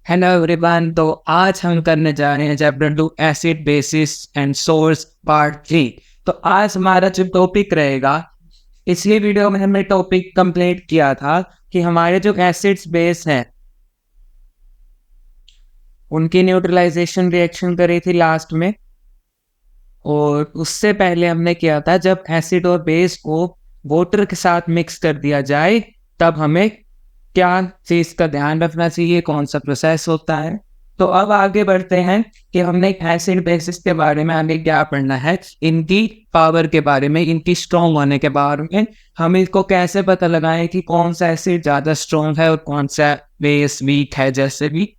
Hello everyone. तो आज हम करने जा रहे हैं chapter 2 acid basis and source part 3। तो आज हमारा जो टॉपिक रहेगा, पिछली वीडियो में हमने टॉपिक कंप्लीट किया था कि हमारे जो एसिड्स बेस हैं उनकी न्यूट्रलाइजेशन रिएक्शन करी थी लास्ट में। और उससे पहले हमने किया था जब एसिड और बेस को वाटर के साथ मिक्स कर दिया जाए तब हमें क्या चीज का ध्यान रखना चाहिए, कौन सा प्रोसेस होता है। तो अब आगे बढ़ते हैं कि हमने एसिड बेसिस के बारे में आगे क्या पढ़ना है, इनकी पावर के बारे में, इनकी स्ट्रॉन्ग होने के बारे में। हम इसको कैसे पता लगाएं कि कौन सा एसिड ज्यादा स्ट्रॉन्ग है और कौन सा बेस वीक है। जैसे भी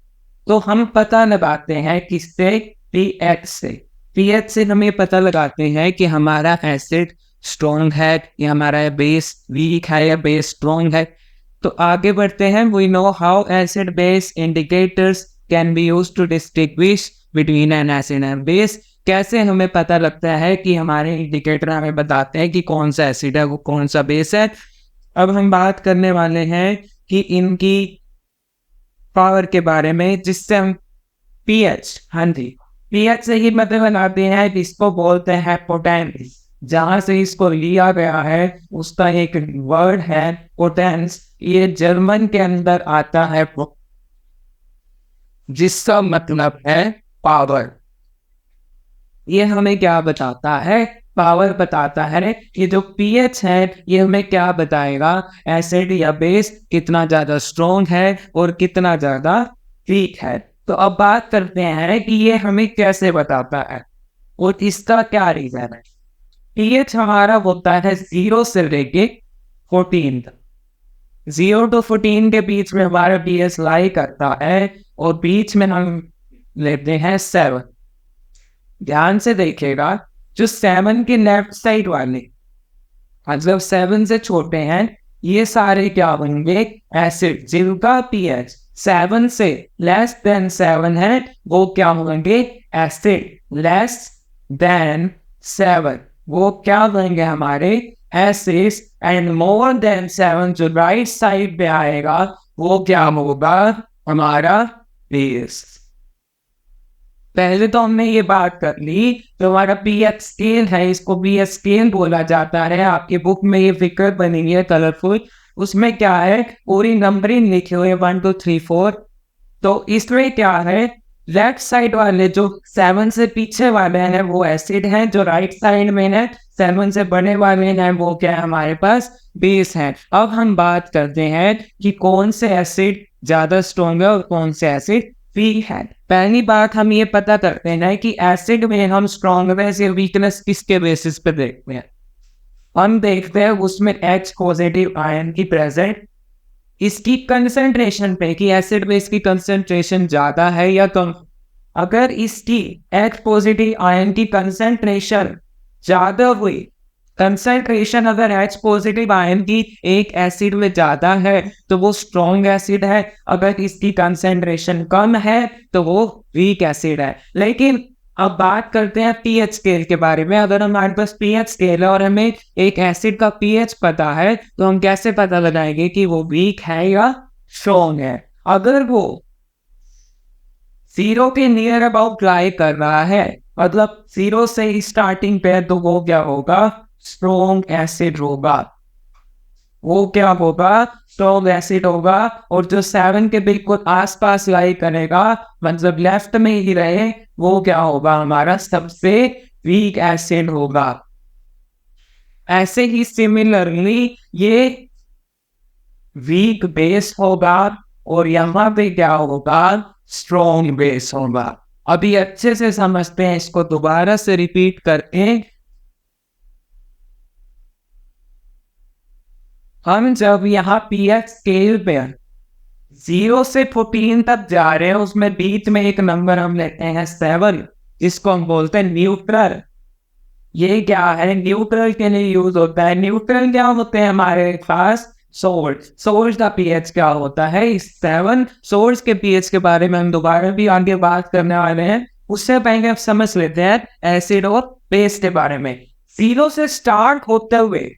तो हम पता लगाते हैं किससे, पीएच से। पीएच से हम ये पता लगाते हैं कि हमारा एसिड स्ट्रॉन्ग है या हमारा बेस वीक है या बेस स्ट्रॉन्ग है। तो आगे बढ़ते हैं। We know how acid base indicators can be used to distinguish between an acid and base. कैसे हमें पता लगता है कि हमारे इंडिकेटर हमें बताते हैं कि कौन सा एसिड है वो कौन सा बेस है। अब हम बात करने वाले हैं कि इनकी पावर के बारे में, जिससे हम पीएच, हाँ जी, पीएच से ही मतलब बनाते हैं, इसको बोलते हैं पोटेंस। जहां से इसको लिया गया है उसका एक वर्ड है पोटेंस। ये जर्मन के अंदर आता है, जिसका मतलब है पावर। ये हमें क्या बताता है, पावर बताता है। ये जो पीएच है ये हमें क्या बताएगा, एसिड या बेस कितना ज्यादा स्ट्रॉन्ग है और कितना ज्यादा वीक है। तो अब बात करते हैं कि ये हमें कैसे बताता है और इसका क्या रीजन है। पीएच हमारा होता है 0 से लेके 14 तक। 0 to 14 के बीच में हमारा पीएच लाई करता है और बीच में हम लेते हैं 7। ध्यान से देखिएगा, जो 7 के लेफ्ट साइड वाले, मतलब 7 से छोटे हैं, ये सारे क्या होंगे, एसिड। जिनका पीएच 7 से लेस देन 7 है वो क्या होंगे, एसिड। लेस देन 7 वो क्या होंगे, हमारे एसिड्स। एंड मोर देन 7 जो राइट साइड पे आएगा वो क्या होगा, हमारा बेस। पहले तो हमने ये बात कर ली, जो हमारा पीएच स्केल है इसको पीएच स्केल बोला जाता है। आपके बुक में ये फिगर बनी हुई है कलरफुल, उसमें क्या है, पूरी नंबरिंग लिखी हुई है 1 2 3 4। तो इसमें क्या है, लेफ्ट साइड वाले जो 7 से पीछे वाले हैं वो एसिड हैं, जो राइट साइड में है 7 से बड़े वाले हैं वो क्या है, हमारे पास बेस है। अब हम बात करते हैं कि कौन से एसिड ज्यादा स्ट्रॉन्ग है और कौन से एसिड वीक है। पहली बात हम ये पता करते हैं कि एसिड में हम स्ट्रॉन्गनेस या वीकनेस किसके बेसिस पे देखते हैं। हम देखते हैं उसमें H पॉजिटिव आयन की प्रेजेंट, इसकी कंसंट्रेशन पे कि एसिड में इसकी कंसंट्रेशन ज्यादा है या कम। अगर इसकी H पॉजिटिव आयन की कंसंट्रेशन ज्यादा हुई, कंसंट्रेशन अगर H पॉजिटिव आयन की एक एसिड में ज्यादा है तो वो स्ट्रॉन्ग एसिड है। अगर इसकी कंसंट्रेशन कम है तो वो वीक एसिड है। लेकिन अब बात करते हैं पीएच स्केल के बारे में। अगर हमारे पास पीएच स्केल है और हमें एक एसिड का पीएच पता है तो हम कैसे पता लगाएंगे कि वो वीक है या स्ट्रॉन्ग है। अगर वो 0 के नियर अबाउट लाई कर रहा है, मतलब 0 से ही स्टार्टिंग पे, तो वो क्या होगा, स्ट्रॉन्ग एसिड होगा। वो क्या होगा, स्ट्रॉन्ग एसिड होगा। और जो 7 के बिल्कुल आसपास लाई करेगा, मतलब लेफ्ट में ही रहे, वो क्या होगा, हमारा सबसे वीक एसिड होगा। ऐसे ही सिमिलरली ये वीक बेस होगा और यहाँ पे क्या होगा, स्ट्रॉन्ग बेस होगा। अभी अच्छे से समझते हैं, इसको दोबारा से रिपीट करके। हम जब यहाँ पीएच स्केल पे 0 से 14 तक जा रहे हैं, उसमें बीच में एक नंबर हम लेते हैं 7, जिसको हम बोलते हैं न्यूट्रल। ये क्या है, न्यूट्रल के लिए यूज होता है। न्यूट्रल क्या होते हैं हमारे पास, सोर्स। सोर्स का पीएच क्या होता है, 7। सोर्स के पीएच के बारे में हम दोबारा भी आगे बात करने वाले हैं। उससे पहले आप समझ लेते हैं एसिड और बेस के बारे में। 0 से स्टार्ट होते हुए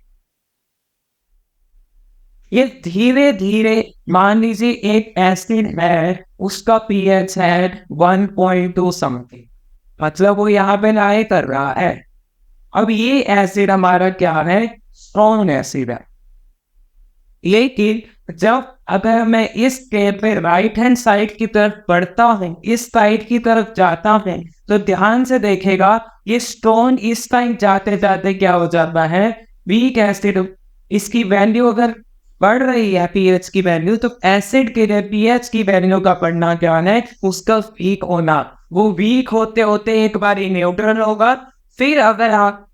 ये धीरे धीरे, मान लीजिए एक एसिड है, उसका पीएच है 1.2 समथिंग, मतलब वो यहाँ पे लाई कर रहा है। अब ये एसिड हमारा क्या है, स्ट्रॉन्ग एसिड है। लेकिन जब अगर मैं इस स्टेप पे राइट हैंड साइड की तरफ बढ़ता हूँ, इस साइड की तरफ जाता हूँ, तो ध्यान से देखेगा ये स्टोन इस साइड जाते जाते क्या हो जाता है, वीक एसिड। इसकी वैल्यू अगर बढ़ रही है पीएच की वैल्यू, तो एसिड के लिए पीएच की वैल्यू का बढ़ना क्या है, उसका वीक होना। वो वीक होते होते एक बार न्यूट्रल होगा, फिर अगर आप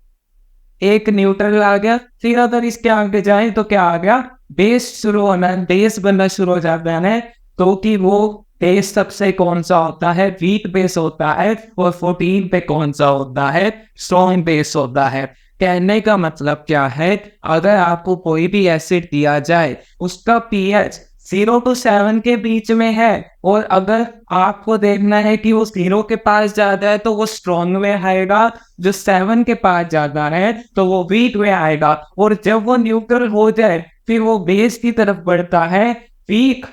एक न्यूट्रल आ गया, फिर अगर इसके आगे जाए तो क्या आ गया, बेस शुरू होना, बेस बनना शुरू हो जाता है। तो कि वो बेस सबसे कौन सा होता है, वीक बेस होता है, और 14 पे कौन सा होता है, स्ट्रॉन्ग बेस होता है। कहने का मतलब क्या है, अगर आपको कोई भी एसिड दिया जाए, उसका पीएच 0 to 7 के बीच में है, और अगर आपको देखना है कि वो 0 के पास जाता है तो वो स्ट्रॉन्ग में आएगा, जो 7 के पास जाता है तो वो वीक में आएगा, और जब वो न्यूट्रल हो जाए फिर वो बेस की तरफ बढ़ता है। वीक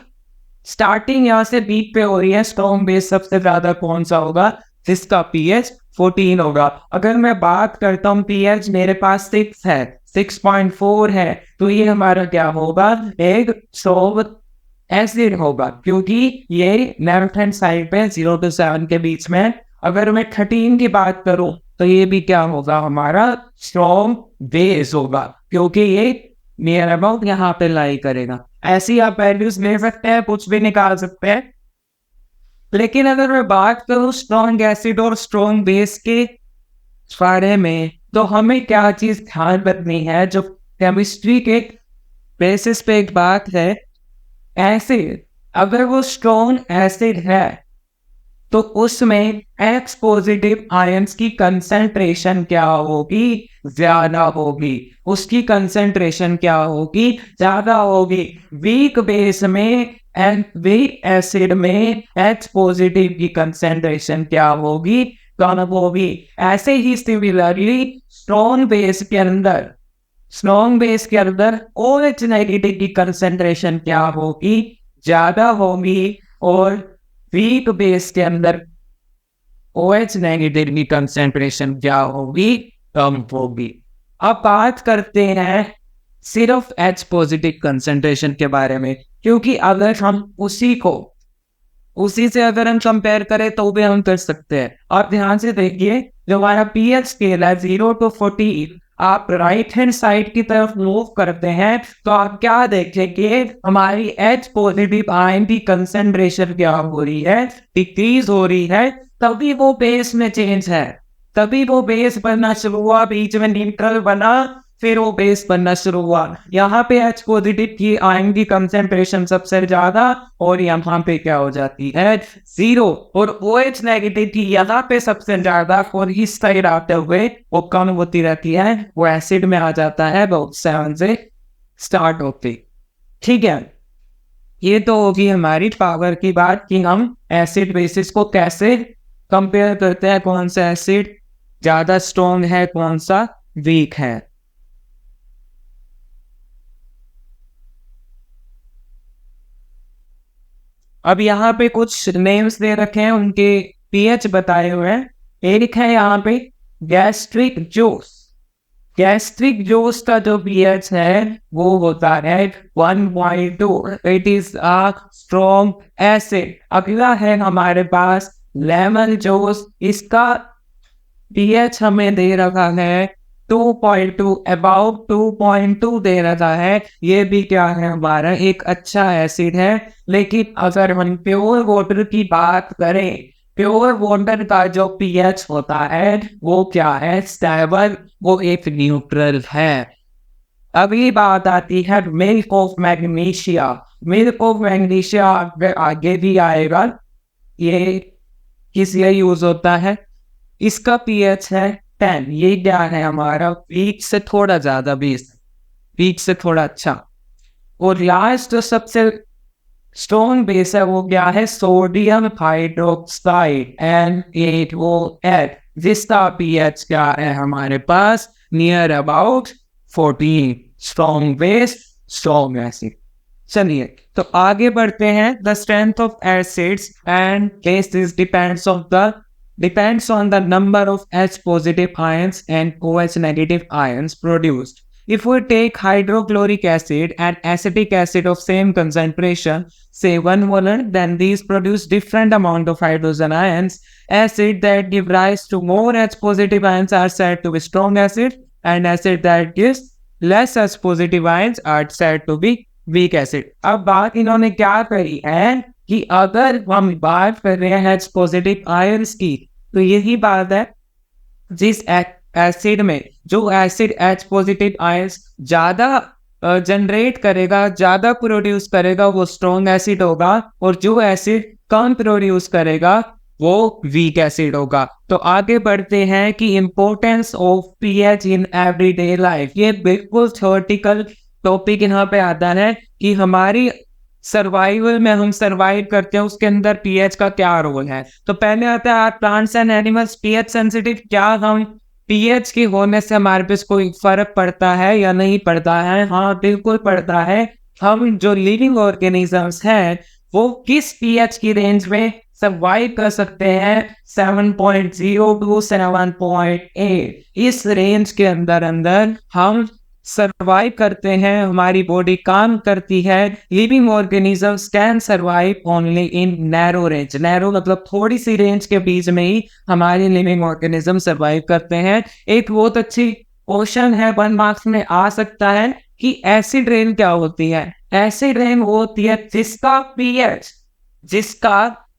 स्टार्टिंग यहाँ से वीक पे हो रही है, स्ट्रॉन्ग बेस सबसे ज्यादा कौन सा होगा, जिसका पीएच 14 होगा। अगर मैं बात करता हूँ पीएच मेरे पास 6 है, 6.4 है, तो ये हमारा क्या होगा, एक स्ट्रॉन्ग एसिड होगा, क्योंकि ये लेफ्ट हैंड साइड पे 0 to 7 के बीच में। अगर मैं 13 की बात करूं तो ये भी क्या होगा, हमारा स्ट्रॉन्ग बेस होगा, क्योंकि ये नियर अबाउट यहाँ पे लाई करेगा। ऐसी आप वैल्यूज ले सकते हैं, कुछ भी निकाल सकते हैं। लेकिन अगर मैं बात करूं स्ट्रॉन्ग एसिड और स्ट्रॉन्ग बेस के बारे में, तो हमें क्या चीज ध्यान रखनी है, जो केमिस्ट्री के बेसिस पे एक बात है, एसिड अगर वो स्ट्रॉन्ग एसिड है तो उसमें एक्स पॉजिटिव आयंस की कंसंट्रेशन क्या होगी, ज्यादा होगी। उसकी कंसंट्रेशन क्या होगी, ज्यादा होगी। वीक बेस में एंड वीक एसिड में एक्स पॉजिटिव की कंसंट्रेशन क्या होगी, कम होगी। ऐसे ही सिमिलरली स्ट्रॉन्ग बेस के अंदर, स्ट्रॉन्ग बेस के अंदर OH नेगेटिव की कंसंट्रेशन क्या होगी, ज्यादा होगी, और वीक बेस के अंदर OH नेगेटिव की कंसंट्रेशन क्या होगी, कम होगी। अब बात करते हैं सिर्फ H पॉजिटिव कंसंट्रेशन के बारे में, क्योंकि अगर हम उसी से अगर हम कंपेयर करें तो भी हम कर सकते हैं। और ध्यान से देखिए, जो हमारा पीएच स्केल है 0 to 14, आप राइट हैंड साइड की तरफ मूव करते हैं तो आप क्या देखेंगे, हमारी H पॉजिटिव आयन की कंसंट्रेशन क्या हो रही है, डिक्रीज हो रही है। तभी वो बेस में चेंज है, तभी वो बेस बनना शुरू हुआ, बीच में न्यूट्रल बना, फिर वो बेस बनना शुरू हुआ। यहाँ पे H पॉजिटिव की आयन की कंसंट्रेशन सबसे ज्यादा, और यहाँ पे क्या हो जाती है, 0, और OH नेगेटिव की यहाँ पे सबसे ज्यादा, और इस साइड आते हुए वो कम होती रहती है, वो एसिड में आ जाता है, वो 7 से स्टार्ट होती। ठीक है, ये तो होगी हमारी पावर की बात कि हम एसिड बेसिस को कैसे कंपेयर करते हैं, कौन सा एसिड ज्यादा स्ट्रॉन्ग है, कौन सा वीक है। अब यहाँ पे कुछ नेम्स दे रखे हैं, उनके पीएच बताए हुए हैं। एक है यहाँ पे गैस्ट्रिक जूस। गैस्ट्रिक जूस का जो पीएच है वो होता है 1.2, it is a strong acid. अगला है हमारे पास लेमन जूस, इसका पीएच हमें दे रखा है 2.2, अबाउट 2.2 दे रखा है। ये भी क्या है, हमारा एक अच्छा एसिड है। लेकिन अगर हम प्योर वाटर की बात करें, प्योर वाटर का जो पीएच होता है वो क्या है, 7, वो एक न्यूट्रल है। अगली बात आती है milk of magnesia. Milk of magnesia आगे भी आएगा, ये किस लिए यूज होता है, इसका पीएच है 10। ये क्या है, हमारा वीक से थोड़ा ज्यादा, 20, वीक से थोड़ा अच्छा। और लास्ट जो सबसे स्ट्रॉन्ग बेस है वो क्या है, सोडियम हाइड्रोक्साइड NaOH, जिसका पीएच क्या है हमारे पास, near about 14। Strong base strong acid. चलिए तो आगे बढ़ते हैं। The strength of acids and bases depends on the number of H positive ions and OH negative ions produced. If we take hydrochloric acid and acetic acid of same concentration, say 1 molar, then these produce different amount of hydrogen ions. Acid that give rise to more H positive ions are said to be strong acid, and acid that gives less H positive ions are said to be weak acid. अब बात इन्होंने क्या करी है कि अगर हम बात कर रहे हैं H पॉजिटिव आयंस की, तो यही बात है जिस एसिड में जो एसिड H पॉजिटिव आयंस ज्यादा जनरेट करेगा, ज्यादा प्रोड्यूस करेगा, वो स्ट्रॉन्ग एसिड होगा, और जो एसिड कम प्रोड्यूस करेगा वो वीक एसिड होगा। तो आगे बढ़ते हैं कि importance of pH in everyday life. ये बिल्कुल थ्योरेटिकल टॉपिक यहाँ पे आता है कि हमारी सर्वाइवल में हम सर्वाइव करते हैं, उसके अंदर पीएच का क्या रोल है। तो पहले आता है plants and animals pH sensitive. क्या हम पीएच के होने से हमारे पे कोई फर्क पड़ता है या नहीं पड़ता है? हाँ बिल्कुल पड़ता है। हम जो लिविंग ऑर्गेनिजम्स हैं वो किस पीएच की रेंज में सर्वाइव कर सकते हैं? 7.0 to 7.8, इस रेंज के अंदर हम सर्वाइव करते हैं, हमारी बॉडी काम करती है। Living organisms can survive only in narrow range. Narrow मतलब थोड़ी सी रेंज के बीच में ही हमारे लिविंग ऑर्गेनिज्म सर्वाइव करते हैं। एक बहुत अच्छी क्वेश्चन है, 1 मार्क्स में आ सकता है कि एसिड रेन क्या होती है? एसिड रेन वो होती है जिसका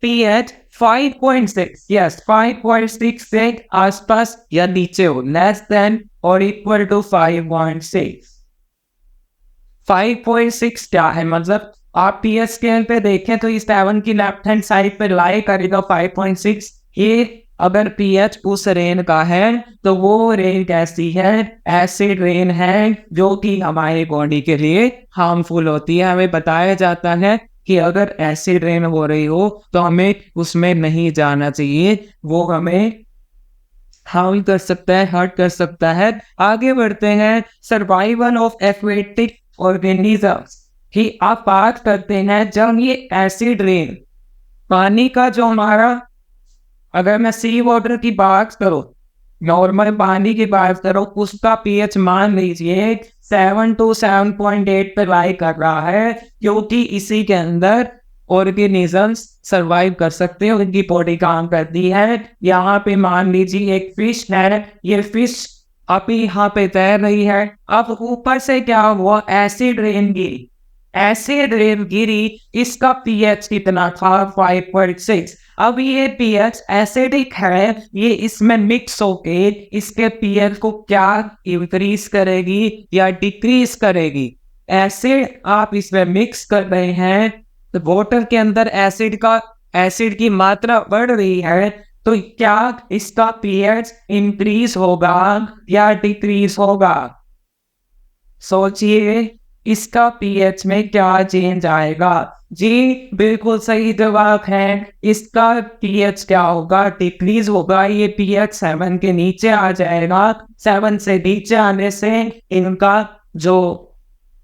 पीएच 5.6, यस 5.6 से आसपास या नीचे हो, लेस देन और इक्वल टू 5.6। 5.6 क्या है? मतलब आप पीएच स्केल पे देखें तो इस 7 की लेफ्ट हैंड साइड पे लाई करेगा 5.6। ये अगर पीएच उस रेन का है तो वो रेन कैसी है? एसिड रेन है, जो कि हमारी बॉडी के लिए हार्मफुल होती है। हमें बताया जाता है कि अगर एसिड रेन हो रही हो तो हमें उसमें नहीं जाना चाहिए, वो हमें हार्म कर सकता है, हर्ट कर सकता है। आगे बढ़ते हैं सर्वाइवल ऑफ एक्वेटिक ऑर्गेनिजम्स की आप बात करते हैं। जब ये एसिड रेन पानी का जो हमारा, अगर मैं सी वाटर की बात करूं, नॉर्मल पानी की बात करो, उसका पीएच मान लीजिए 7 to 7.8 पे लाई कर रहा है, क्योंकि इसी के अंदर ऑर्गेनिजम्स सरवाइव कर सकते हैं, उनकी बॉडी काम करती है। यहाँ पे मान लीजिए एक फिश है, ये फिश अभी यहाँ पे तैर रही है। अब ऊपर से क्या हुआ? एसिड रेन गिरी, इसका पीएच कितना था? 5.6। अब ये पीएच एसिडिक है, ये इसमें मिक्स होके इसके पीएच को क्या इंक्रीज करेगी या डिक्रीज करेगी? एसिड आप इसमें मिक्स कर रहे हैं तो वाटर के अंदर एसिड की मात्रा बढ़ रही है, तो क्या इसका पीएच इंक्रीज होगा या डिक्रीज होगा? सोचिए इसका पीएच में क्या चेंज आएगा? जी बिल्कुल सही जवाब है, इसका पीएच क्या होगा? डिक्रीज होगा। ये पीएच 7 के नीचे आ जाएगा। 7 से नीचे आने से इनका जो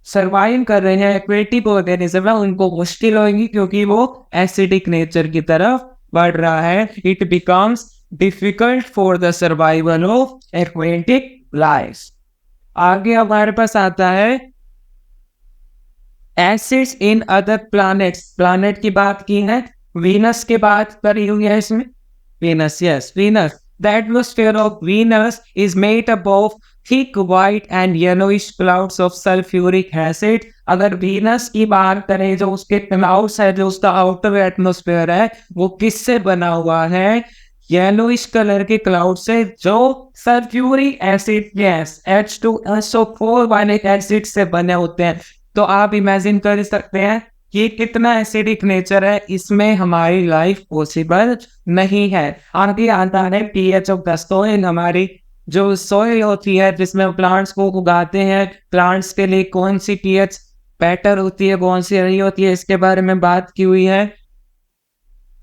सर्वाइव कर रहे हैं एक्वेटिक ऑर्गेनिज्म है उनको मुश्किल होगी, क्योंकि वो एसिडिक नेचर की तरफ बढ़ रहा है। It becomes difficult for the survival of aquatic life. आगे हमारे पास आता है acids in other planets. Planet की बात की है, वीनस की बात करी हुई है इसमें। Venus, yes Venus. The atmosphere of Venus is made up of thick white and yellowish clouds of sulphuric acid. अगर वीनस की बात करें, जो उसके क्लाउड्स है, जो उसका आउटर एटमॉस्फेयर है, वो किससे बना हुआ है? येलोइश कलर के क्लाउड से, जो सल्फ्यूरिक एसिड गैस H2SO4 वाले एसिड से बने होते हैं। तो आप इमेजिन कर सकते हैं कि कितना एसिडिक नेचर है, इसमें हमारी लाइफ पॉसिबल नहीं है। आगे आता है पीएच ऑफ द सॉइल। हमारी जो सॉइल होती है जिसमें प्लांट्स को उगाते हैं, प्लांट्स के लिए कौन सी पीएच बेटर होती है, कौन सी नहीं होती है, इसके बारे में बात की हुई है।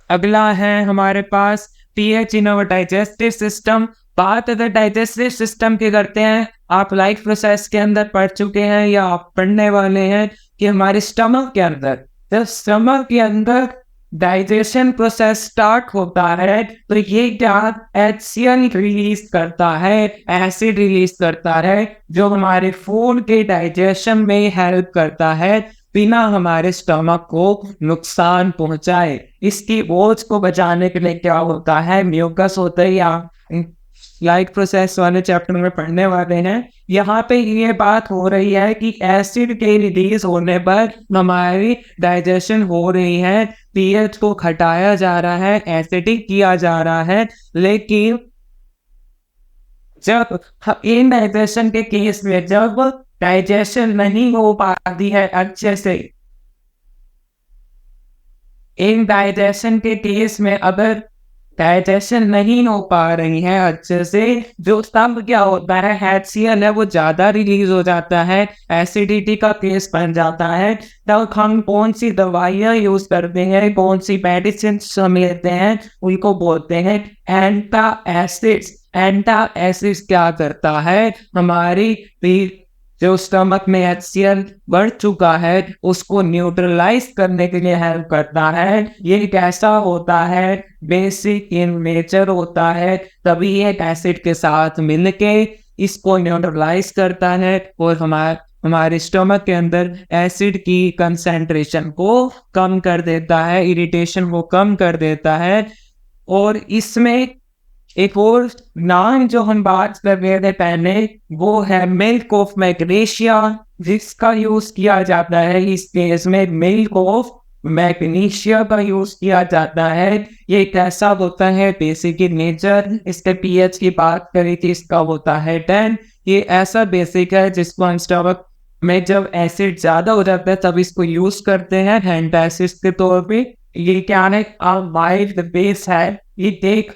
अगला है हमारे पास pH in our digestive system. बात अगर डाइजेस्टिव सिस्टम की करते हैं, आप लाइफ प्रोसेस के अंदर पढ़ चुके हैं या आप पढ़ने वाले हैं कि हमारे स्टमक के अंदर, जब स्टमक के अंदर डाइजेशन प्रोसेस स्टार्ट होता है तो ये क्या HCl रिलीज करता है, एसिड रिलीज करता है, जो हमारे फूड के डाइजेशन में हेल्प करता है बिना हमारे स्टमक को नुकसान पहुंचाए। इसकी बोझ को बचाने के लिए क्या होता है, म्यूकस होता है, या लाइक प्रोसेस वाले चैप्टर में पढ़ने वाले हैं। यहाँ पे ये बात हो रही है कि एसिड के रिलीज होने पर हमारी डाइजेशन हो रही है, पीएच को घटाया जा रहा है, एसिडिक किया जा रहा है। लेकिन जब इन डाइजेशन के केस में जब डाइजेशन नहीं हो पाती है अच्छे से, इन डाइजेशन के केस में अगर डाइजेशन नहीं हो पा रही है अच्छे से, जो तब क्या होता है, HCl है वो ज्यादा रिलीज हो जाता है, एसिडिटी का केस बन जाता है। तब हम कौन सी दवाइयाँ यूज करते हैं, कौन सी मेडिसिन हम लेते हैं, उनको बोलते हैं एंटा एसिड्स। एंटा एसिड्स क्या करता है, हमारी जो स्टमक में HCl बढ़ चुका है उसको न्यूट्रलाइज करने के लिए हेल्प करता है। ये कैसा होता है, बेसिक इन नेचर होता है, तभी ये एसिड के साथ मिलके इसको न्यूट्रलाइज करता है और हमारे स्टमक के अंदर एसिड की कंसंट्रेशन को कम कर देता है, इरिटेशन को कम कर देता है। और इसमें एक और नाम जो हम बात कर रहे थे पहले, वो है मिल्क ऑफ मैग्नीशिया, जिसका यूज किया जाता है इस केस में मिल्क ऑफ मैग्नीशिया का यूज किया जाता है। ये कैसा होता है, बेसिक इन नेचर, इसके पीएच की बात करी थी, इसका होता है 10। ये ऐसा बेसिक है जिसको हम स्टमक में जब एसिड ज्यादा हो जाता है तब इसको यूज करते हैं एंटासिड के तौर पे। ये क्या है, माइल्ड बेस है, ये देख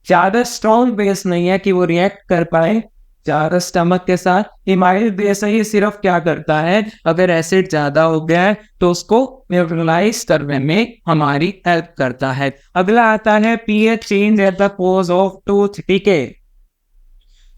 ज्यादा स्ट्रॉन्ग बेस नहीं है कि वो रिएक्ट कर पाए ज्यादा स्टमक के साथ। ये माइल्ड बेस है, ये सिर्फ क्या करता है, अगर एसिड ज्यादा हो गया है तो उसको न्यूट्रलाइज करने में हमारी हेल्प करता है। अगला आता है pH change at the cause of tooth decay.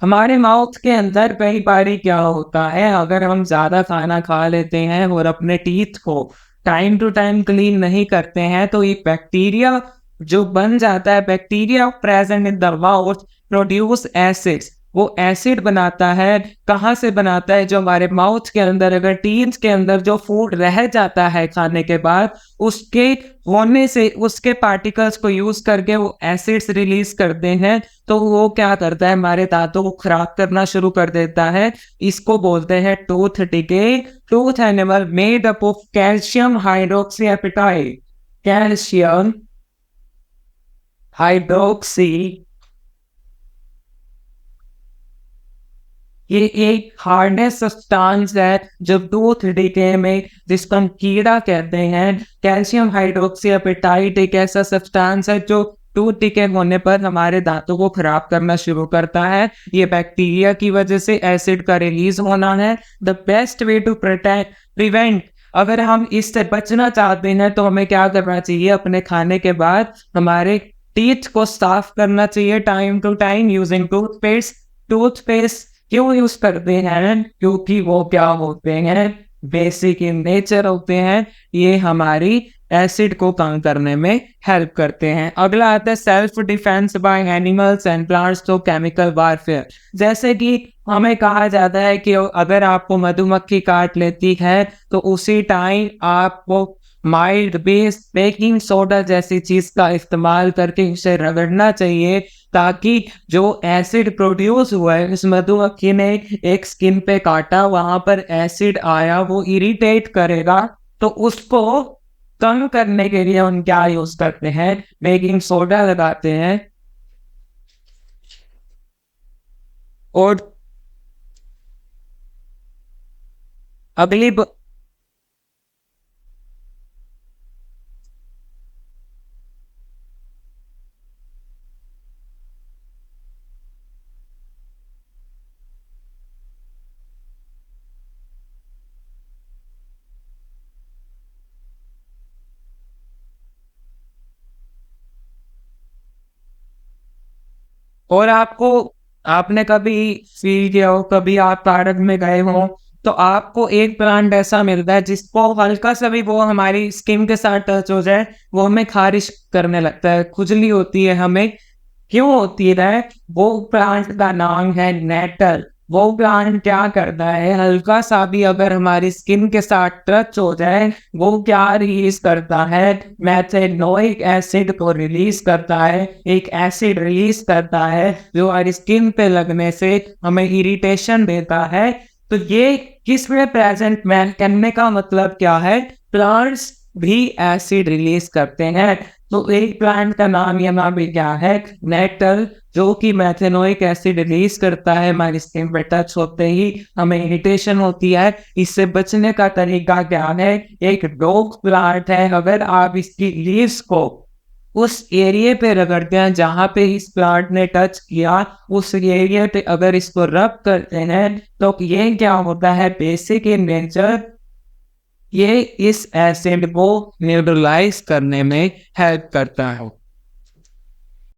हमारे माउथ के अंदर कई बारी क्या होता है, अगर हम ज्यादा खाना खा लेते हैं और अपने टीथ को टाइम टू टाइम क्लीन नहीं करते हैं तो एक बैक्टीरिया जो बन जाता है, bacteria present in the mouth produce acids. वो एसिड बनाता है, कहाँ से बनाता है, जो हमारे माउथ के अंदर, अगर टीथ के अंदर जो फूड रह जाता है खाने के बाद, उसके होने से उसके पार्टिकल्स को यूज करके वो एसिड्स रिलीज करते हैं। तो वो क्या करता है, हमारे दांतों को खराब करना शुरू कर देता है। इसको बोलते हैं tooth decay. Tooth enamel made up of calcium hydroxy apatite. Calcium hydroxy, ये एक हार्डनेस सब्सटेंस है जो टूथ डिके में, जिसको हम कीड़ा कहते हैं। कैल्शियम हाइड्रोक्सी एपेटाइट एक ऐसा सब्सटेंस है जो टूथ डिके होने पर हमारे दांतों को खराब करना शुरू करता है। ये बैक्टीरिया की वजह से एसिड का रिलीज होना है। The best way to prevent, अगर हम इससे बचना चाहते हैं तो हमें क्या करना चाहिए, अपने खाने के बाद हमारे टीथ को साफ करना चाहिए time to time using toothpaste. Toothpaste क्यों यूज करते हैं, क्योंकि वो क्या होते हैं, बेसिक इन नेचर होते हैं, ये हमारी एसिड को कम करने में हेल्प करते हैं। अगला आता है self defence by animals and plants तो केमिकल वारफेयर। जैसे कि हमें कहा जाता है कि अगर आपको मधुमक्खी काट लेती है तो उसी टाइम आपको माइल्ड बेस बेकिंग सोडा जैसी चीज का इस्तेमाल करके उसे रगड़ना चाहिए, ताकि जो एसिड प्रोड्यूस हुआ है, उस मधुमक्खी ने एक स्किन पे काटा, वहां पर एसिड आया, वो इरिटेट करेगा, तो उसको कम करने के लिए हम क्या यूज करते हैं, बेकिंग सोडा लगाते हैं। और अगली और आपने कभी फील किया हो, कभी आप पार्क में गए हो, तो आपको एक प्लांट ऐसा मिलता है जिसको हल्का सा भी वो हमारी स्किन के साथ टच हो जाए, वो हमें खारिश करने लगता है, खुजली होती है हमें। क्यों होती है? वो प्लांट का नाम है नेटल। वो प्लांट क्या करता है, हल्का सा भी अगर हमारी स्किन के साथ टच हो जाए, वो क्या रिलीज करता है, मेथेनोइक एसिड को रिलीज करता है। एक एसिड रिलीज करता है जो हमारी स्किन पे लगने से हमें इरिटेशन देता है। तो ये किस में प्रेजेंट में कहने का मतलब क्या है, प्लांट्स भी एसिड रिलीज करते हैं। तो एक प्लांट का नाम यहाँ पे क्या है, नेटल, जो कि मेथेनोइक एसिड रिलीज करता है। हमारी स्किन पे टच होते ही हमें इरिटेशन होती है। इससे बचने का तरीका क्या है, एक डोग प्लांट है, अगर आप इसकी लीव्स को उस एरिया पे रगड़ते हैं जहां पे इस प्लांट ने टच किया, उस एरिया पे अगर इसको रब करते हैं, तो ये क्या होता है, बेसिक इन नेचर ये इस एसिड को न्यूट्रलाइज करने में हेल्प करता है।